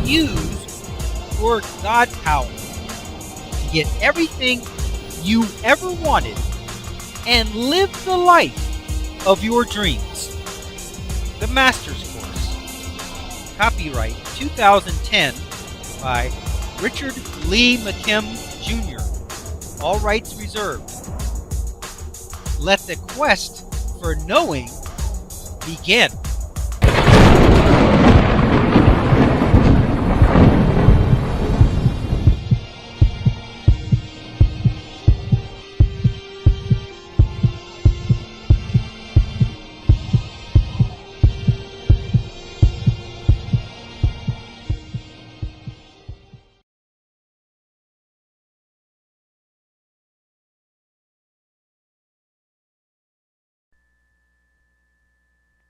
use your God power to get everything you ever wanted and live the life of your dreams. The Master's Course. Copyright 2010 by Richard Lee McKim Jr. All rights reserved. Let the quest for knowing begin.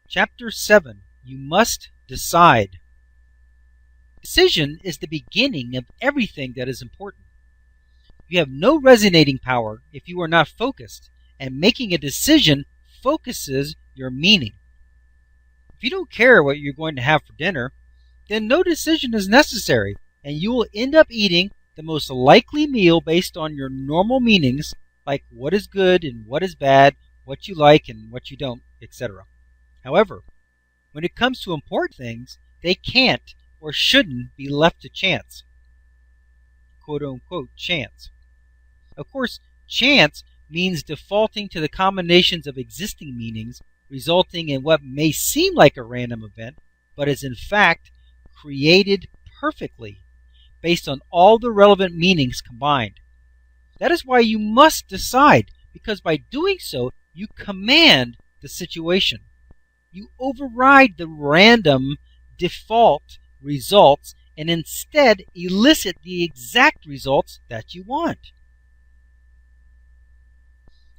Chapter 7. You must decide. Decision is the beginning of everything that is important. You have no resonating power if you are not focused, and making a decision focuses your meaning. If you don't care what you're going to have for dinner, then no decision is necessary, and you will end up eating the most likely meal based on your normal meanings, like what is good and what is bad, what you like and what you don't, etc. However, when it comes to important things, they can't or shouldn't be left to chance. Quote-unquote chance. Of course, chance means defaulting to the combinations of existing meanings, resulting in what may seem like a random event, but is in fact created perfectly, based on all the relevant meanings combined. That is why you must decide, because by doing so, you command the situation. You override the random default results and instead elicit the exact results that you want.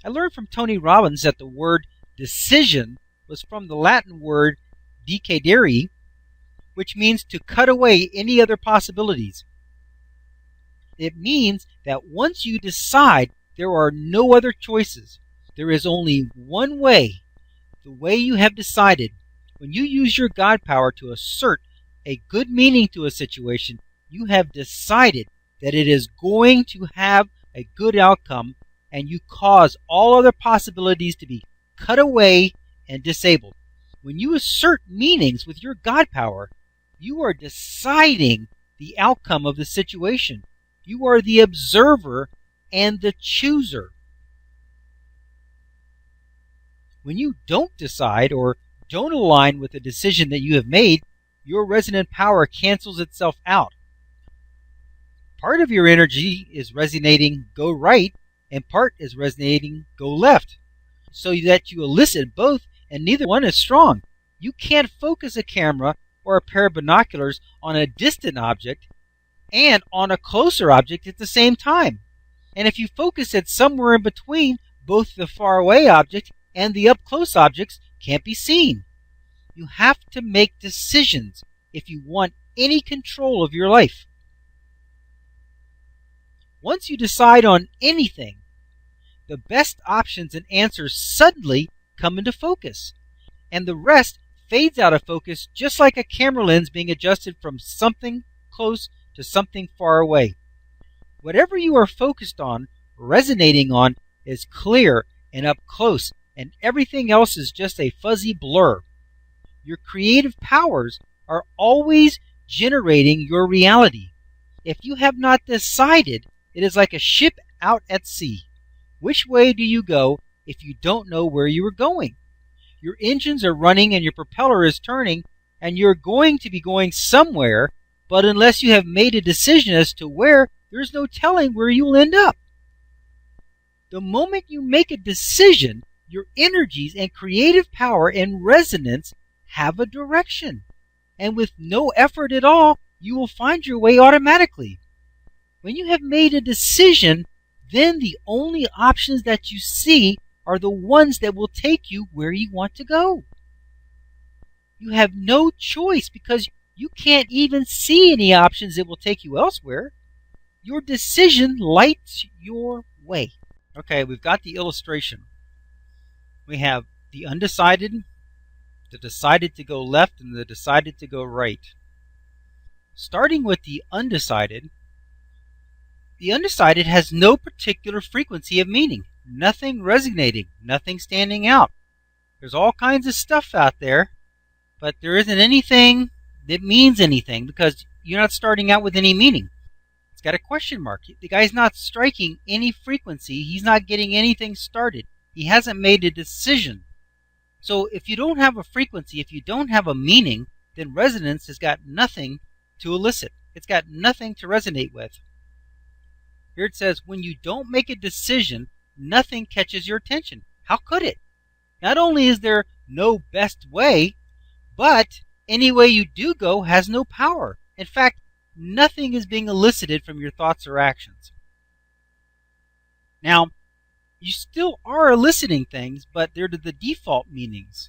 I learned from Tony Robbins that the word decision was from the Latin word decidere, which means to cut away any other possibilities. It means that once you decide, there are no other choices. There is only one way. The way you have decided. When you use your God power to assert a good meaning to a situation, you have decided that it is going to have a good outcome, and you cause all other possibilities to be cut away and disabled. When you assert meanings with your God power, you are deciding the outcome of the situation. You are the observer and the chooser. When you don't decide or don't align with the decision that you have made, your resonant power cancels itself out. Part of your energy is resonating go right, and part is resonating go left, so that you elicit both, and neither one is strong. You can't focus a camera or a pair of binoculars on a distant object and on a closer object at the same time. And if you focus it somewhere in between, both the faraway object and the up-close objects can't be seen. You have to make decisions if you want any control of your life. Once you decide on anything, the best options and answers suddenly come into focus, and the rest fades out of focus just like a camera lens being adjusted from something close to something far away. Whatever you are focused on, resonating on, is clear and up close, and everything else is just a fuzzy blur. Your creative powers are always generating your reality. If you have not decided, it is like a ship out at sea. Which way do you go if you don't know where you are going? Your engines are running and your propeller is turning, and you're going to be going somewhere, but unless you have made a decision as to where, there's no telling where you'll end up. The moment you make a decision, your energies and creative power and resonance have a direction. And with no effort at all, you will find your way automatically. When you have made a decision, then the only options that you see are the ones that will take you where you want to go. You have no choice because you can't even see any options that will take you elsewhere. Your decision lights your way. Okay, we've got the illustration. We have the undecided, the decided to go left, and the decided to go right. starting with the undecided has no particular frequency of meaning. Nothing resonating, nothing standing out. There's all kinds of stuff out there, but there isn't anything that means anything because you're not starting out with any meaning. It's got a question mark. The guy's not striking any frequency. He's not getting anything started. He hasn't made a decision. So if you don't have a frequency, if you don't have a meaning, then resonance has got nothing to elicit. It's got nothing to resonate with. Here it says, when you don't make a decision, nothing catches your attention. How could it? Not only is there no best way, but any way you do go has no power. In fact, nothing is being elicited from your thoughts or actions. Now, you still are eliciting things, but they're the default meanings.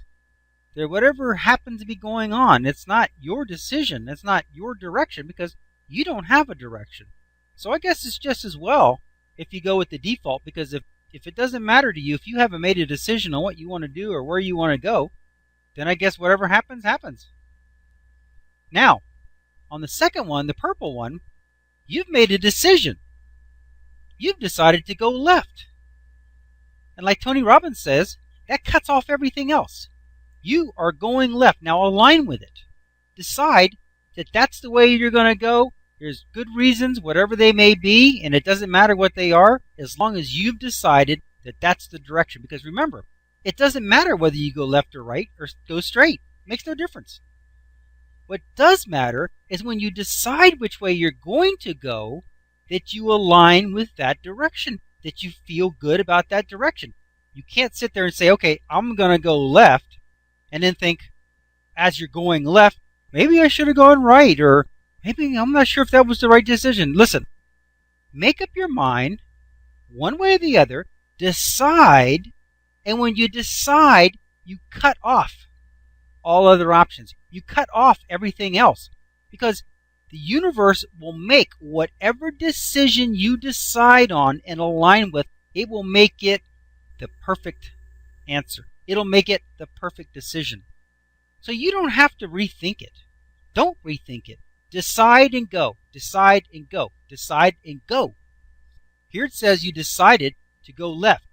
They're whatever happens to be going on. It's not your decision. It's not your direction because you don't have a direction. So I guess it's just as well if you go with the default, because if it doesn't matter to you, if you haven't made a decision on what you want to do or where you want to go, then I guess whatever happens, happens. Now, on the second one, the purple one, you've made a decision. You've decided to go left. And like Tony Robbins says, that cuts off everything else. You are going left. Now align with it. Decide that that's the way you're going to go. There's good reasons, whatever they may be, and it doesn't matter what they are, as long as you've decided that that's the direction. Because remember, it doesn't matter whether you go left or right or go straight. It makes no difference. What does matter is when you decide which way you're going to go, that you align with that direction, that you feel good about that direction. You can't sit there and say, okay, I'm going to go left, and then think, as you're going left, maybe I should have gone right, or maybe I'm not sure if that was the right decision. Listen, make up your mind, one way or the other, decide, and when you decide, you cut off all other options. You cut off everything else, because the universe will make whatever decision you decide on and align with, it will make it the perfect answer. It'll make it the perfect decision. So you don't have to rethink it. Don't rethink it. Decide and go. Decide and go. Decide and go. Here it says you decided to go left.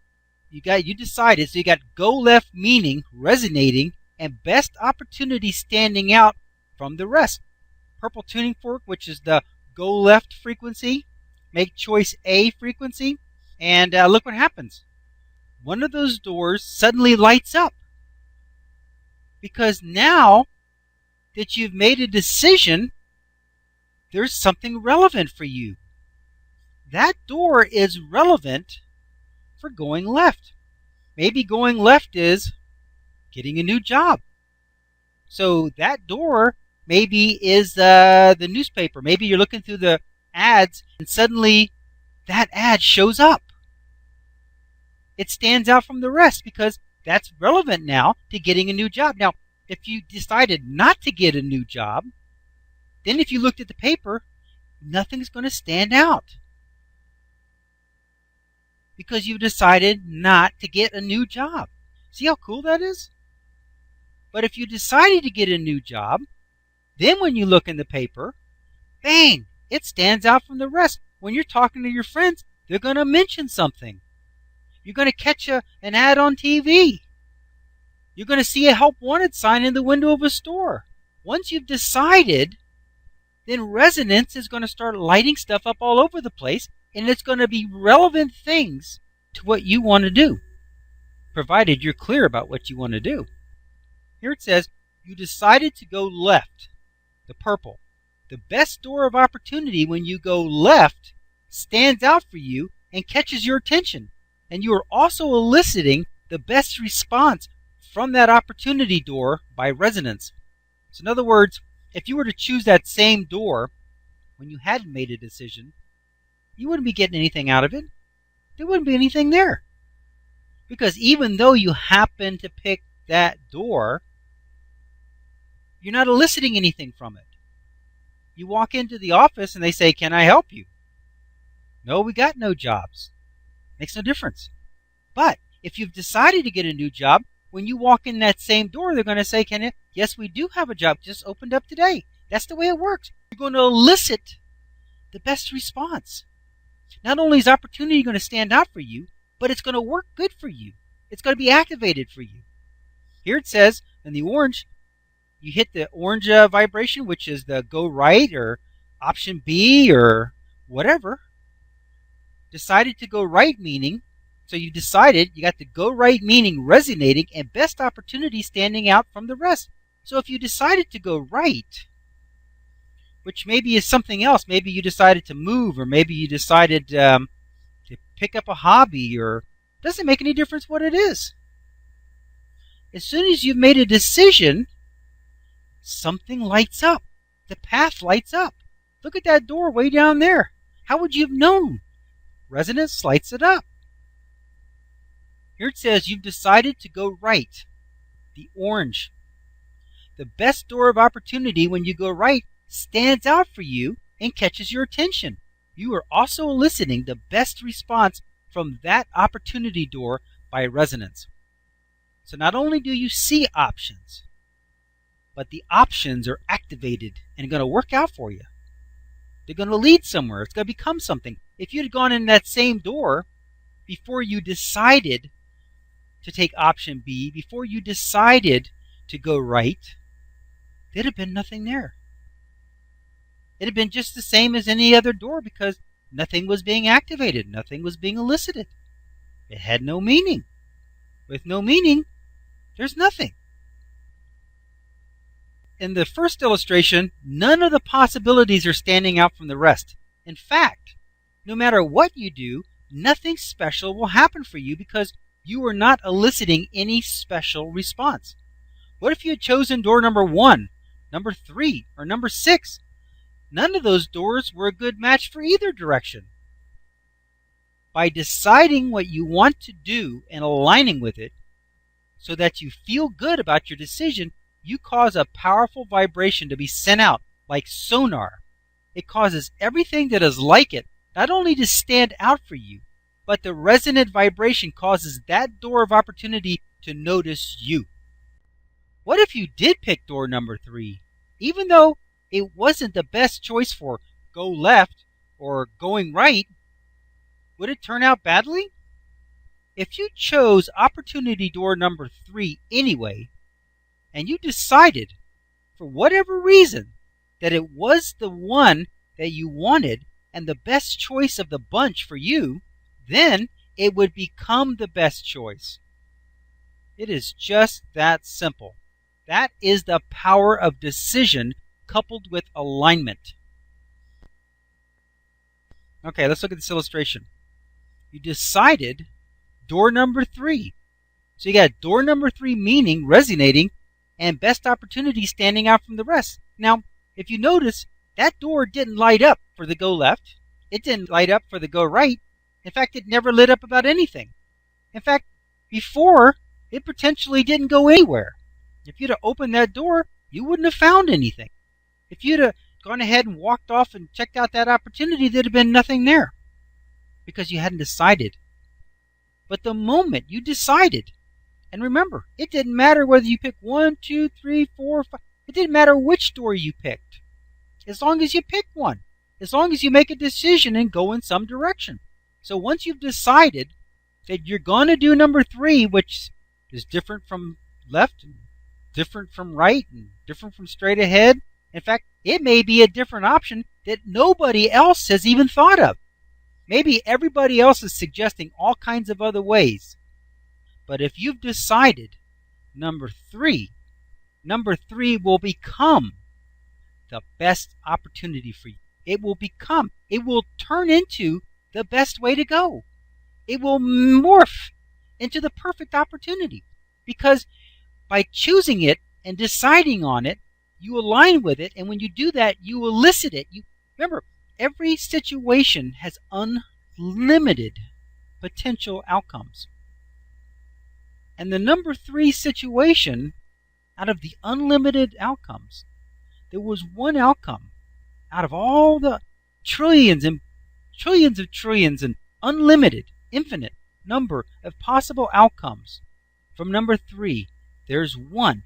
You decided, so you got go left meaning, resonating, and best opportunity standing out from the rest. Purple tuning fork, which is the go left frequency, make choice A frequency, and look what happens. One of those doors suddenly lights up. Because now that you've made a decision, there's something relevant for you. That door is relevant for going left. Maybe going left is getting a new job. So that door maybe is the newspaper. Maybe you're looking through the ads and suddenly that ad shows up. It stands out from the rest because that's relevant now to getting a new job. Now, if you decided not to get a new job, then if you looked at the paper, nothing's going to stand out. Because you decided not to get a new job. See how cool that is? But if you decided to get a new job, then when you look in the paper, bang, it stands out from the rest. When you're talking to your friends, they're going to mention something. You're going to catch an ad on TV. You're going to see a help wanted sign in the window of a store. Once you've decided, then resonance is going to start lighting stuff up all over the place, and it's going to be relevant things to what you want to do, provided you're clear about what you want to do. Here it says, you decided to go left, the purple. The best door of opportunity when you go left stands out for you and catches your attention. And you are also eliciting the best response from that opportunity door by resonance. So in other words, if you were to choose that same door when you hadn't made a decision, you wouldn't be getting anything out of it. There wouldn't be anything there. Because even though you happen to pick that door, you're not eliciting anything from it. You walk into the office and they say, "Can I help you?" No, we got no jobs. Makes no difference. But if you've decided to get a new job, when you walk in that same door, they're going to say, "Yes, we do have a job. Just opened up today." That's the way it works. You're going to elicit the best response. Not only is opportunity going to stand out for you, but it's going to work good for you. It's going to be activated for you. Here it says in the orange, you hit the orange vibration, which is the go right or option B or whatever. Decided to go right meaning. So you decided, you got the go right meaning resonating and best opportunity standing out from the rest. So if you decided to go right, which maybe is something else, maybe you decided to move, or maybe you decided to pick up a hobby, or doesn't make any difference what it is. As soon as you've made a decision, something lights up. The path lights up. Look at that door way down there. How would you have known? Resonance lights it up. Here it says you've decided to go right. The orange. The best door of opportunity when you go right stands out for you and catches your attention. You are also eliciting the best response from that opportunity door by resonance. So not only do you see options, but the options are activated and going to work out for you. They're going to lead somewhere. It's going to become something. If you'd gone in that same door before you decided to take option B, before you decided to go right, there'd have been nothing there. It'd have been just the same as any other door because nothing was being activated. Nothing was being elicited. It had no meaning. With no meaning, there's nothing. In the first illustration, none of the possibilities are standing out from the rest. In fact, no matter what you do, nothing special will happen for you because you are not eliciting any special response. What if you had chosen door number 1, number 3, or number 6? None of those doors were a good match for either direction. By deciding what you want to do and aligning with it so that you feel good about your decision, you cause a powerful vibration to be sent out like sonar. It causes everything that is like it not only to stand out for you, but the resonant vibration causes that door of opportunity to notice you. What if you did pick door number 3, even though it wasn't the best choice for go left or going right? Would it turn out badly? If you chose opportunity door number 3 anyway, and you decided, for whatever reason, that it was the one that you wanted and the best choice of the bunch for you, then it would become the best choice. It is just that simple. That is the power of decision coupled with alignment. Okay, let's look at this illustration. You decided door number 3. So you got door number 3 meaning resonating and best opportunity standing out from the rest. Now, if you notice, that door didn't light up for the go left. It didn't light up for the go right. In fact, it never lit up about anything. In fact, before, it potentially didn't go anywhere. If you'd have opened that door, you wouldn't have found anything. If you'd have gone ahead and walked off and checked out that opportunity, there'd have been nothing there because you hadn't decided. But the moment you decided, and remember, it didn't matter whether you picked 1, 2, 3, 4, 5. It didn't matter which door you picked. As long as you pick one. As long as you make a decision and go in some direction. So once you've decided that you're going to do number 3, which is different from left, and different from right, and different from straight ahead. In fact, it may be a different option that nobody else has even thought of. Maybe everybody else is suggesting all kinds of other ways. But if you've decided number 3 will become the best opportunity for you. It will turn into the best way to go. It will morph into the perfect opportunity. Because by choosing it and deciding on it, you align with it, and when you do that, you elicit it. Remember, every situation has unlimited potential outcomes. And the number 3 situation, out of the unlimited outcomes, there was one outcome out of all the trillions and trillions of trillions and unlimited, infinite number of possible outcomes. From number 3, there's one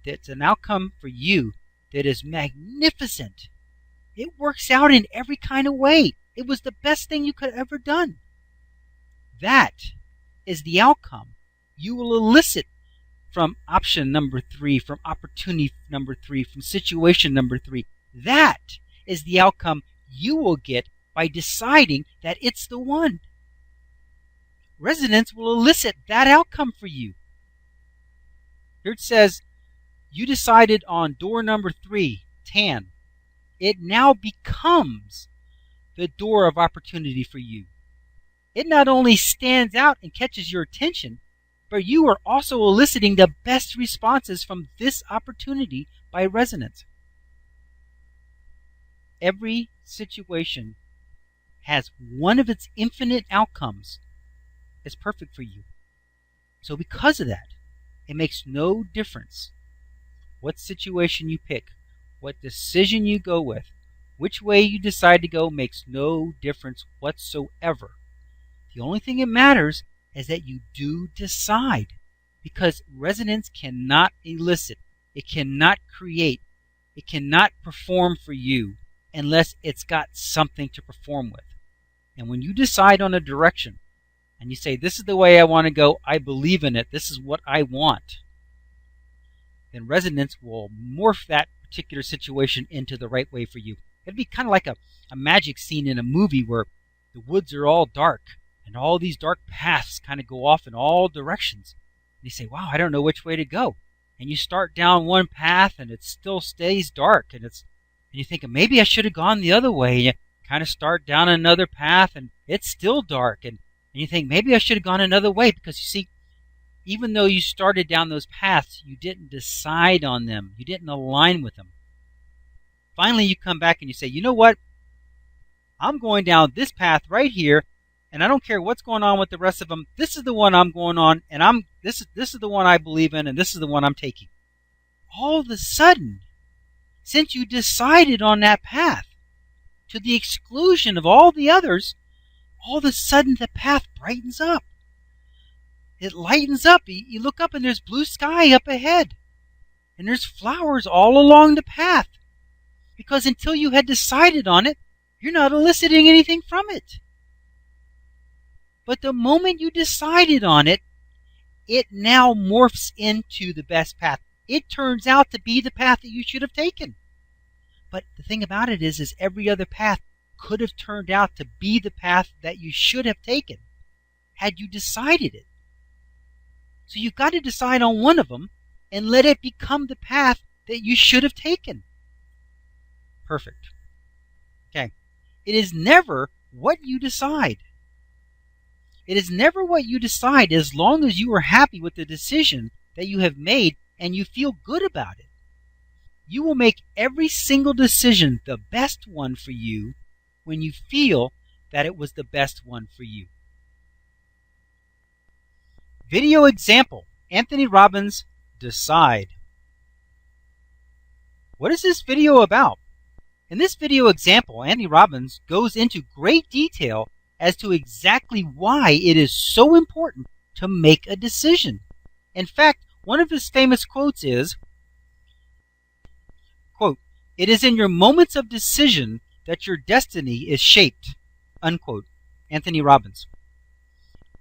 that's an outcome for you that is magnificent. It works out in every kind of way. It was the best thing you could have ever done. That is the outcome you will elicit from option number 3, from opportunity number 3, from situation number 3. That is the outcome you will get by deciding that it's the one. Resonance will elicit that outcome for you. Here it says, you decided on door number 3, tan. It now becomes the door of opportunity for you. It not only stands out and catches your attention, but you are also eliciting the best responses from this opportunity by resonance. Every situation has one of its infinite outcomes that's perfect for you. So because of that, it makes no difference what situation you pick, what decision you go with, which way you decide to go makes no difference whatsoever. The only thing that matters is that you do decide, because resonance cannot elicit, it cannot create, it cannot perform for you unless it's got something to perform with. And when you decide on a direction and you say, this is the way I want to go, I believe in it, this is what I want, then resonance will morph that particular situation into the right way for you. It'd be kind of like a magic scene in a movie where the woods are all dark and all these dark paths kind of go off in all directions. And you say, wow, I don't know which way to go. And you start down one path and it still stays dark. And you think, maybe I should have gone the other way. And you kind of start down another path and it's still dark. And you think, maybe I should have gone another way, because you see, even though you started down those paths, you didn't decide on them. You didn't align with them. Finally, you come back and you say, you know what? I'm going down this path right here, and I don't care what's going on with the rest of them. This is the one I'm going on, and this is the one I believe in, and this is the one I'm taking. All of a sudden, since you decided on that path, to the exclusion of all the others, all of a sudden the path brightens up. It lightens up. You look up and there's blue sky up ahead. And there's flowers all along the path. Because until you had decided on it, you're not eliciting anything from it. But the moment you decided on it, it now morphs into the best path. It turns out to be the path that you should have taken. But the thing about it is every other path could have turned out to be the path that you should have taken had you decided it. So you've got to decide on one of them and let it become the path that you should have taken. Perfect. Okay. It is never what you decide. It is never what you decide, as long as you are happy with the decision that you have made and you feel good about it. You will make every single decision the best one for you when you feel that it was the best one for you. Video example, Anthony Robbins, Decide. What is this video about? In this video example, Anthony Robbins goes into great detail as to exactly why it is so important to make a decision. In fact, one of his famous quotes is, quote, "It is in your moments of decision that your destiny is shaped," unquote. Anthony Robbins.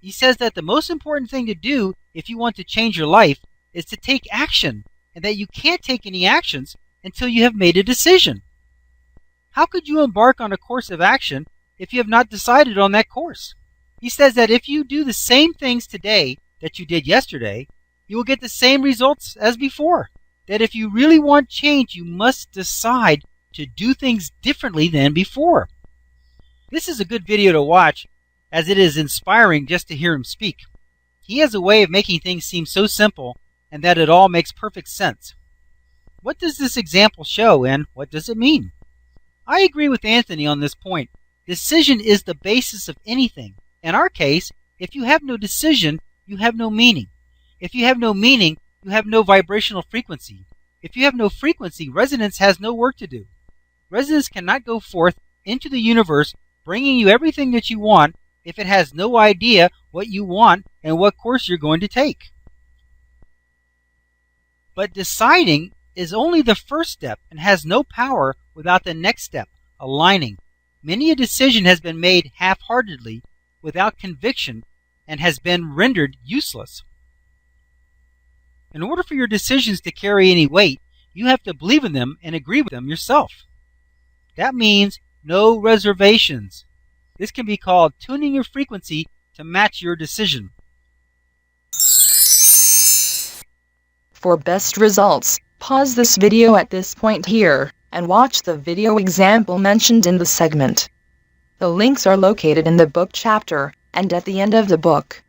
He says that the most important thing to do if you want to change your life is to take action, and that you can't take any actions until you have made a decision. How could you embark on a course of action if you have not decided on that course? He says that if you do the same things today that you did yesterday, you will get the same results as before. That if you really want change, you must decide to do things differently than before. This is a good video to watch, as it is inspiring just to hear him speak. He has a way of making things seem so simple and that it all makes perfect sense. What does this example show, and what does it mean? I agree with Anthony on this point. Decision is the basis of anything. In our case, if you have no decision, you have no meaning. If you have no meaning, you have no vibrational frequency. If you have no frequency, resonance has no work to do. Resonance cannot go forth into the universe bringing you everything that you want if it has no idea what you want and what course you're going to take. But deciding is only the first step and has no power without the next step, aligning. Many a decision has been made half-heartedly, without conviction, and has been rendered useless. In order for your decisions to carry any weight, you have to believe in them and agree with them yourself. That means no reservations. This can be called tuning your frequency to match your decision. For best results, pause this video at this point here, and watch the video example mentioned in the segment. The links are located in the book chapter, and at the end of the book.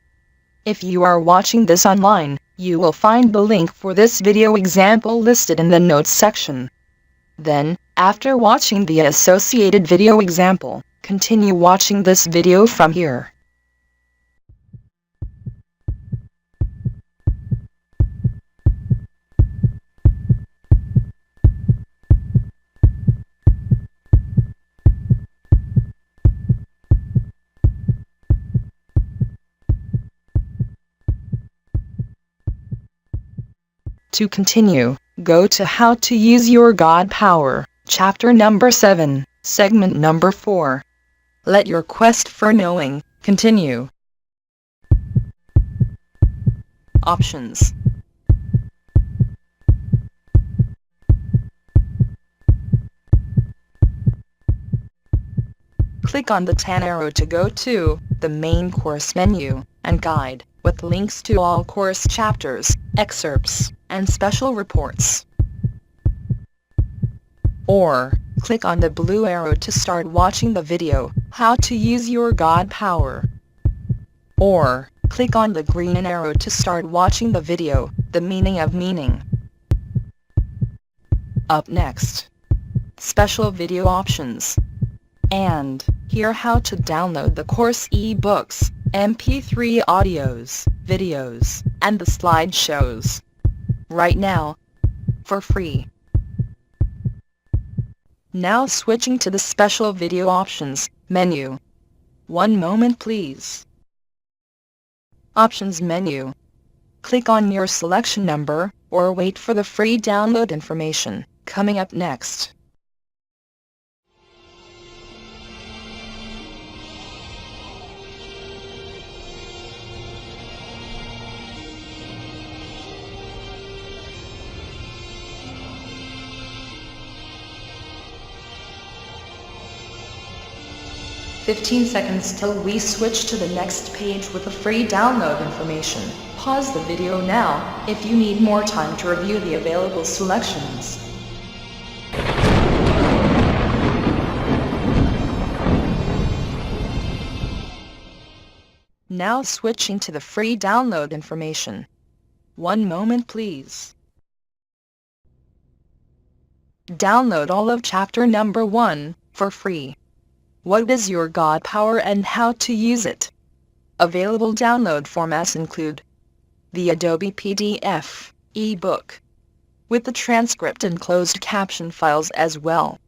If you are watching this online, you will find the link for this video example listed in the notes section. Then, after watching the associated video example, continue watching this video from here. To continue, go to How to Use Your God Power, Chapter number 7, Segment number 4. Let your quest for knowing continue. Options. Click on the tan arrow to go to the main course menu and guide, with links to all course chapters, excerpts, and special reports. Or, click on the blue arrow to start watching the video, How to Use Your God Power. Or, click on the green arrow to start watching the video, The Meaning of Meaning. Up next, special video options. And, hear how to download the course e-books, MP3 audios, videos, and the slideshows. Right now, for free. Now switching to the special video options menu. One moment please. Options menu. Click on your selection number, or wait for the free download information, coming up next. "15 seconds till we switch to the next page with the free download information. Pause the video now, if you need more time to review the available selections." Now switching to the free download information. One moment please. Download all of chapter number 1, for free. What is your God power and how to use it? Available download formats include the Adobe PDF, ebook, with the transcript and closed caption files as well,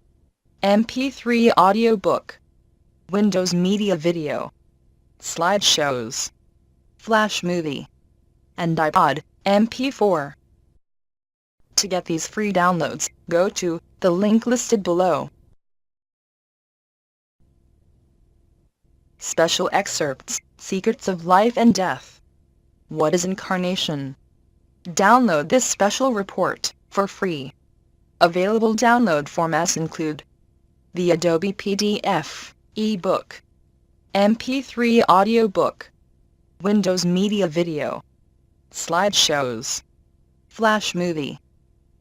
MP3 audiobook, Windows Media Video, slideshows, Flash Movie, and iPod MP4. To get these free downloads, go to the link listed below. Special excerpts, Secrets of Life and Death. What is incarnation? Download this special report, for free. Available download formats include the Adobe PDF, ebook, MP3 audiobook, Windows Media Video, slideshows, Flash Movie,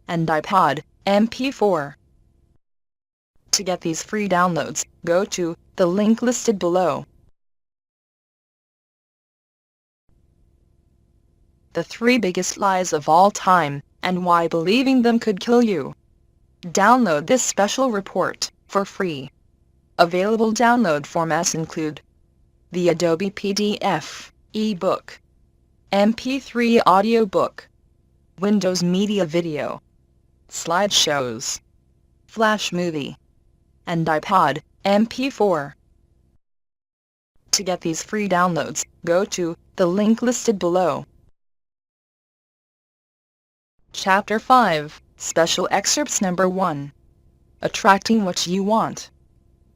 and iPod MP4. To get these free downloads, go to the link listed below. The 3 biggest lies of all time, and why believing them could kill you. Download this special report, for free. Available download formats include the Adobe PDF, ebook, MP3 audiobook, Windows Media Video, slideshows, Flash Movie, and iPod MP4. To get these free downloads, go to the link listed below. Chapter 5, Special Excerpts Number 1. Attracting What You Want.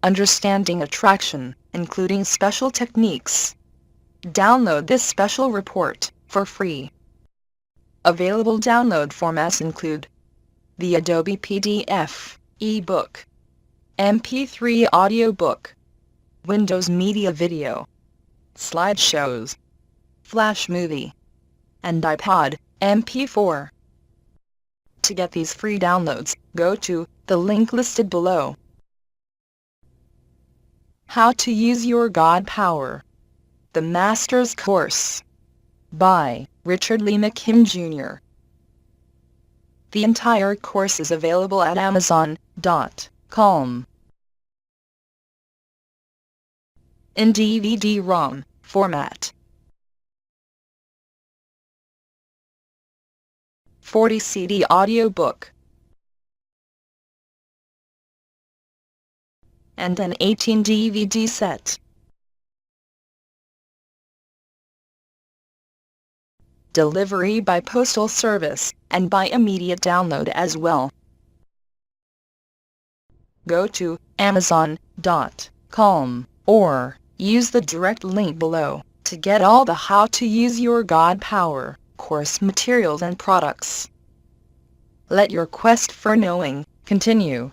Understanding Attraction, including special techniques. Download this special report for free. Available download formats include the Adobe PDF, ebook, MP3 audiobook, Windows Media Video, slideshows, Flash Movie, and iPod MP4. To get these free downloads, go to the link listed below. How to Use Your God Power. The Master's Course. By Richard Lee McKim Jr. The entire course is available at Amazon.com. In DVD-ROM format. 40 CD audiobook. And an 18 DVD set. Delivery by postal service, and by immediate download as well. Go to Amazon.com, or use the direct link below, to get all the How to Use Your God Power course materials and products. Let your quest for knowing continue.